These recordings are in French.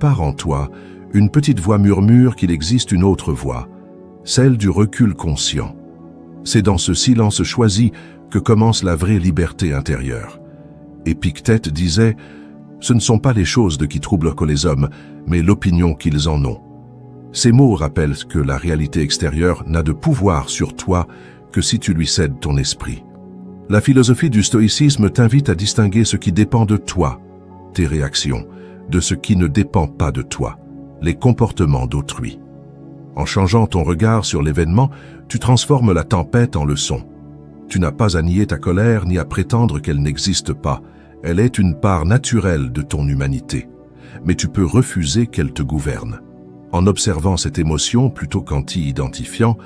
part en toi, une petite voix murmure qu'il existe une autre voie, celle du recul conscient. C'est dans ce silence choisi que commence la vraie liberté intérieure. Épictète disait « Ce ne sont pas les choses de qui troublent que les hommes, mais l'opinion qu'ils en ont ». Ces mots rappellent que la réalité extérieure n'a de pouvoir sur toi que si tu lui cèdes ton esprit. La philosophie du stoïcisme t'invite à distinguer ce qui dépend de toi, tes réactions, de ce qui ne dépend pas de toi, les comportements d'autrui. En changeant ton regard sur l'événement, tu transformes la tempête en leçon. Tu n'as pas à nier ta colère ni à prétendre qu'elle n'existe pas. Elle est une part naturelle de ton humanité. Mais tu peux refuser qu'elle te gouverne. En observant cette émotion plutôt qu'en t'y identifiant,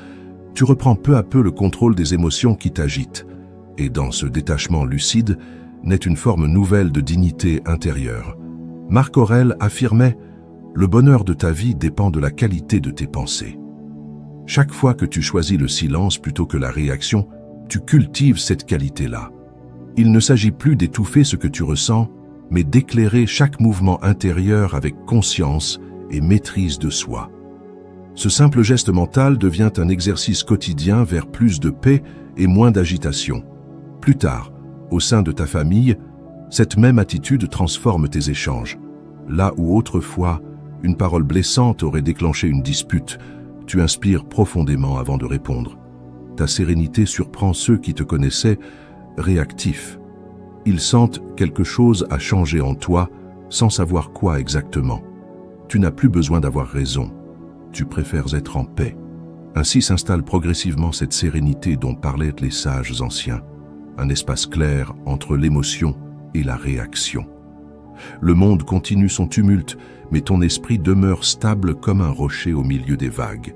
tu reprends peu à peu le contrôle des émotions qui t'agitent. Et dans ce détachement lucide, naît une forme nouvelle de dignité intérieure. Marc Aurèle affirmait « Le bonheur de ta vie dépend de la qualité de tes pensées ». Chaque fois que tu choisis le silence plutôt que la réaction, tu cultives cette qualité-là. Il ne s'agit plus d'étouffer ce que tu ressens, mais d'éclairer chaque mouvement intérieur avec conscience et maîtrise de soi. Ce simple geste mental devient un exercice quotidien vers plus de paix et moins d'agitation. Plus tard, au sein de ta famille, cette même attitude transforme tes échanges. Là où autrefois, une parole blessante aurait déclenché une dispute, tu inspires profondément avant de répondre. Ta sérénité surprend ceux qui te connaissaient réactifs. Ils sentent quelque chose a changé en toi sans savoir quoi exactement. Tu n'as plus besoin d'avoir raison. Tu préfères être en paix. Ainsi s'installe progressivement cette sérénité dont parlaient les sages anciens. Un espace clair entre l'émotion et la réaction. Le monde continue son tumulte, mais ton esprit demeure stable comme un rocher au milieu des vagues.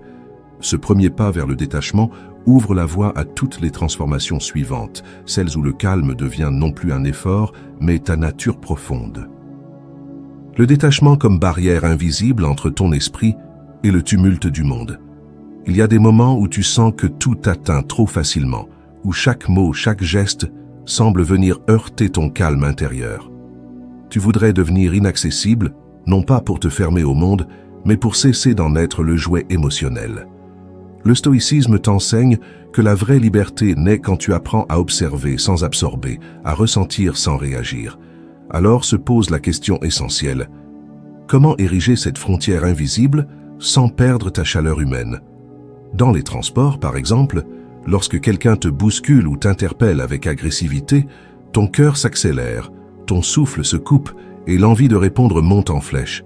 Ce premier pas vers le détachement ouvre la voie à toutes les transformations suivantes, celles où le calme devient non plus un effort, mais ta nature profonde. Le détachement comme barrière invisible entre ton esprit et le tumulte du monde. Il y a des moments où tu sens que tout t'atteint trop facilement, où chaque mot, chaque geste semble venir heurter ton calme intérieur. Tu voudrais devenir inaccessible, non pas pour te fermer au monde, mais pour cesser d'en être le jouet émotionnel. Le stoïcisme t'enseigne que la vraie liberté naît quand tu apprends à observer sans absorber, à ressentir sans réagir. Alors se pose la question essentielle. Comment ériger cette frontière invisible sans perdre ta chaleur humaine? Dans les transports, par exemple, lorsque quelqu'un te bouscule ou t'interpelle avec agressivité, ton cœur s'accélère, ton souffle se coupe et l'envie de répondre monte en flèche.